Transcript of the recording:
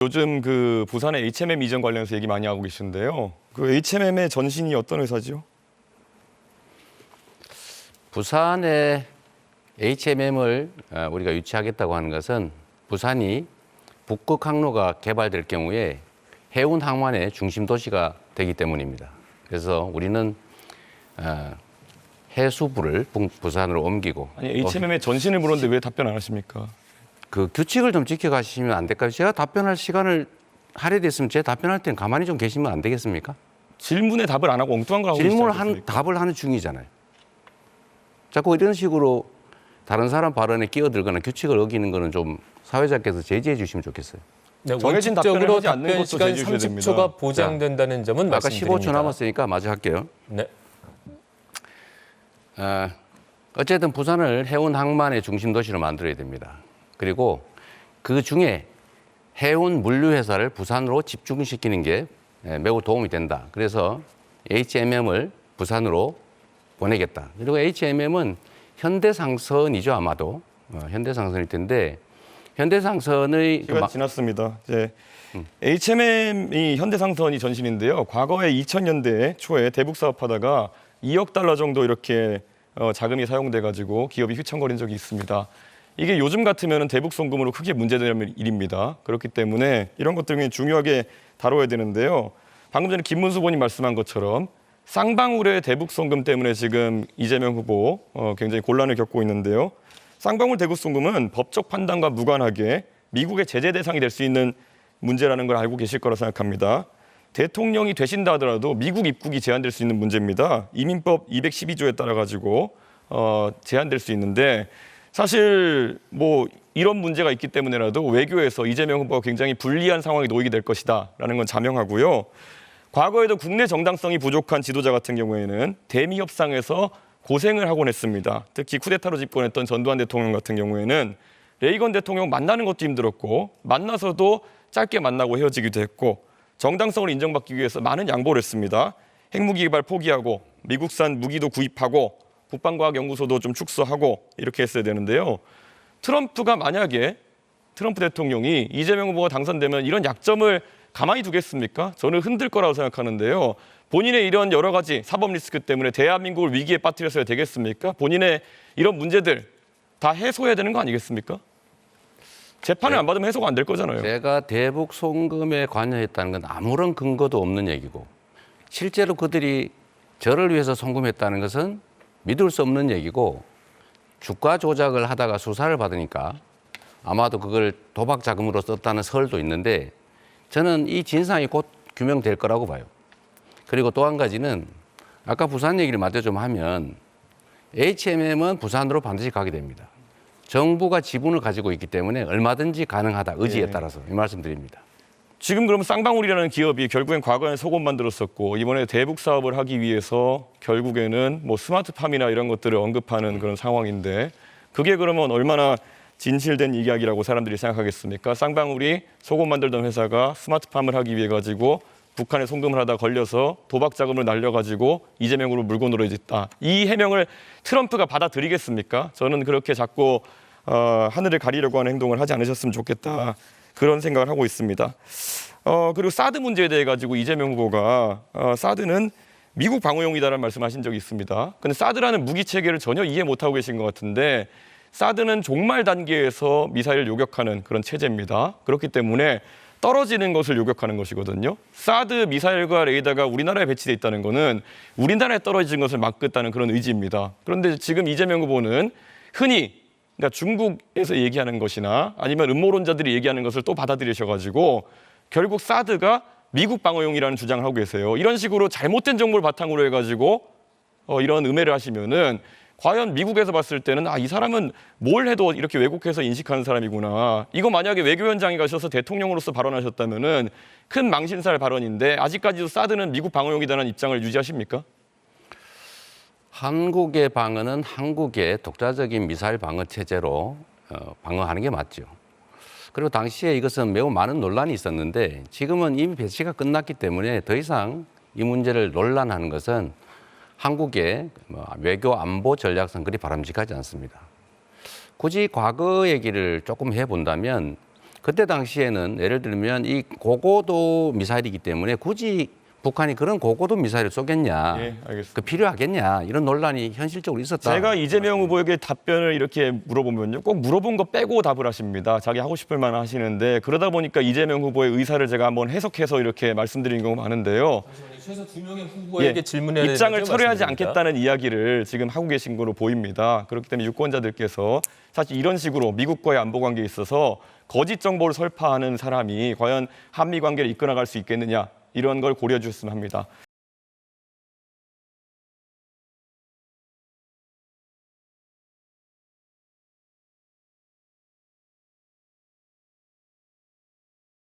요즘 그 부산의 HMM 이전 관련해서 얘기 많이 하고 계신데요. 그 HMM의 전신이 어떤 회사죠? 부산에 HMM을 우리가 유치하겠다고 하는 것은 부산이 북극 항로가 개발될 경우에 해운 항만의 중심 도시가 되기 때문입니다. 그래서 우리는 해수부를 부산으로 옮기고. 아니 HMM의 전신을 물었는데 왜 답변 안 하십니까? 그 규칙을 좀 지켜가시면 안 될까요? 제가 답변할 시간을 할애됐으면 제 답변할 때는 가만히 좀 계시면 안 되겠습니까? 질문에 답을 안 하고 엉뚱한 걸 하고 질문을 계시지 않습니까? 답을 하는 중이잖아요. 자꾸 이런 식으로 다른 사람 발언에 끼어들거나 규칙을 어기는 거는 좀 사회자께서 제지해 주시면 좋겠어요. 네, 정해진 답변을 원칙적으로 하지 않는 답변 것도 시간 제지해 주셔야 30초가 됩니다. 보장된다는 점은 아까 말씀드립니다. 15초 남았으니까 마저 할게요. 네. 어쨌든 부산을 해운 항만의 중심 도시로 만들어야 됩니다. 그리고 그 중에 해운 물류 회사를 부산으로 집중시키는 게 매우 도움이 된다. 그래서 HMM을 부산으로 보내겠다. 그리고 HMM은 현대상선이죠, 아마도. 현대상선일 텐데 현대상선의 시간 지났습니다. 이제 HMM이 현대상선이 전신인데요. 과거에 2000년대 초에 대북 사업하다가 2억 달러 정도 이렇게 자금이 사용돼 가지고 기업이 휘청거린 적이 있습니다. 이게 요즘 같으면 대북 송금으로 크게 문제되는 일입니다. 그렇기 때문에 이런 것들을 중요하게 다뤄야 되는데요. 방금 전에 김문수 의원님 말씀한 것처럼 쌍방울의 대북 송금 때문에 지금 이재명 후보 굉장히 곤란을 겪고 있는데요. 쌍방울 대북 송금은 법적 판단과 무관하게 미국의 제재 대상이 될 수 있는 문제라는 걸 알고 계실 거라 생각합니다. 대통령이 되신다 하더라도 미국 입국이 제한될 수 있는 문제입니다. 이민법 212조에 따라 가지고 제한될 수 있는데 사실 뭐 이런 문제가 있기 때문에라도 외교에서 이재명 후보가 굉장히 불리한 상황에 놓이게 될 것이다라는 건 자명하고요. 과거에도 국내 정당성이 부족한 지도자 같은 경우에는 대미 협상에서 고생을 하곤 했습니다. 특히 쿠데타로 집권했던 전두환 대통령 같은 경우에는 레이건 대통령 만나는 것도 힘들었고 만나서도 짧게 만나고 헤어지기도 했고 정당성을 인정받기 위해서 많은 양보를 했습니다. 핵무기 개발 포기하고 미국산 무기도 구입하고 국방과학연구소도 좀 축소하고 이렇게 했어야 되는데요. 트럼프가 만약에 트럼프 대통령이 이재명 후보가 당선되면 이런 약점을 가만히 두겠습니까? 저는 흔들 거라고 생각하는데요. 본인의 이런 여러 가지 사법 리스크 때문에 대한민국을 위기에 빠뜨려서야 되겠습니까? 본인의 이런 문제들 다 해소해야 되는 거 아니겠습니까? 재판을 안 받으면 해소가 안 될 거잖아요. 제가 대북 송금에 관여했다는 건 아무런 근거도 없는 얘기고 실제로 그들이 저를 위해서 송금했다는 것은 믿을 수 없는 얘기고 주가 조작을 하다가 수사를 받으니까 아마도 그걸 도박 자금으로 썼다는 설도 있는데 저는 이 진상이 곧 규명될 거라고 봐요. 그리고 또 한 가지는 아까 부산 얘기를 마저 좀 하면 HMM은 부산으로 반드시 가게 됩니다. 정부가 지분을 가지고 있기 때문에 얼마든지 가능하다. 의지에 따라서 이 말씀드립니다. 지금 그러면 쌍방울이라는 기업이 결국엔 과거엔 속옷 만들었었고 이번에 대북 사업을 하기 위해서 결국에는 뭐 스마트팜이나 이런 것들을 언급하는 그런 상황인데 그게 그러면 얼마나 진실된 이야기라고 사람들이 생각하겠습니까? 쌍방울이 속옷 만들던 회사가 스마트팜을 하기 위해 가지고 북한에 송금을 하다 걸려서 도박 자금을 날려가지고 이재명으로 물고 늘어졌다. 이 해명을 트럼프가 받아들이겠습니까? 저는 그렇게 자꾸 하늘을 가리려고 하는 행동을 하지 않으셨으면 좋겠다. 그런 생각을 하고 있습니다. 그리고 사드 문제에 대해 가지고 이재명 후보가 사드는 미국 방어용이다라는 말씀하신 적이 있습니다. 근데 사드라는 무기 체계를 전혀 이해 못하고 계신 것 같은데 사드는 종말 단계에서 미사일을 요격하는 그런 체제입니다. 그렇기 때문에 떨어지는 것을 요격하는 것이거든요. 사드 미사일과 레이더가 우리나라에 배치돼 있다는 것은 우리나라에 떨어지는 것을 막겠다는 그런 의지입니다. 그런데 지금 이재명 후보는 흔히 그러니까 중국에서 얘기하는 것이나 아니면 음모론자들이 얘기하는 것을 또 받아들이셔가지고 결국 사드가 미국 방어용이라는 주장을 하고 계세요. 이런 식으로 잘못된 정보를 바탕으로 해가지고 이런 음해를 하시면은 과연 미국에서 봤을 때는 이 사람은 뭘 해도 이렇게 왜곡해서 인식하는 사람이구나. 이거 만약에 외교위원장에 가셔서 대통령으로서 발언하셨다면은 큰 망신살 발언인데 아직까지도 사드는 미국 방어용이라는 입장을 유지하십니까? 한국의 방어는 한국의 독자적인 미사일 방어 체제로 방어하는 게 맞죠. 그리고 당시에 이것은 매우 많은 논란이 있었는데 지금은 이미 배치가 끝났기 때문에 더 이상 이 문제를 논란하는 것은 한국의 외교 안보 전략상 그리 바람직하지 않습니다. 굳이 과거 얘기를 조금 해본다면 그때 당시에는 예를 들면 이 고고도 미사일이기 때문에 굳이 북한이 그런 고고도 미사일을 쏘겠냐, 예, 알겠습니다. 그 필요하겠냐 이런 논란이 현실적으로 있었다. 제가 이재명 후보에게 답변을 이렇게 물어보면요, 꼭 물어본 거 빼고 답을 하십니다. 자기 하고 싶을 만한 하시는데 그러다 보니까 이재명 후보의 의사를 제가 한번 해석해서 이렇게 말씀드린 경우가 많은데요. 최소 2명의 후보에게 질문해야 되는 입장을 거죠? 철회하지 말씀드립니다. 않겠다는 이야기를 지금 하고 계신 거로 보입니다. 그렇기 때문에 유권자들께서 사실 이런 식으로 미국과의 안보 관계에 있어서 거짓 정보를 설파하는 사람이 과연 한미 관계를 이끌어갈 수 있겠느냐 이런 걸 고려해 주셨으면 합니다.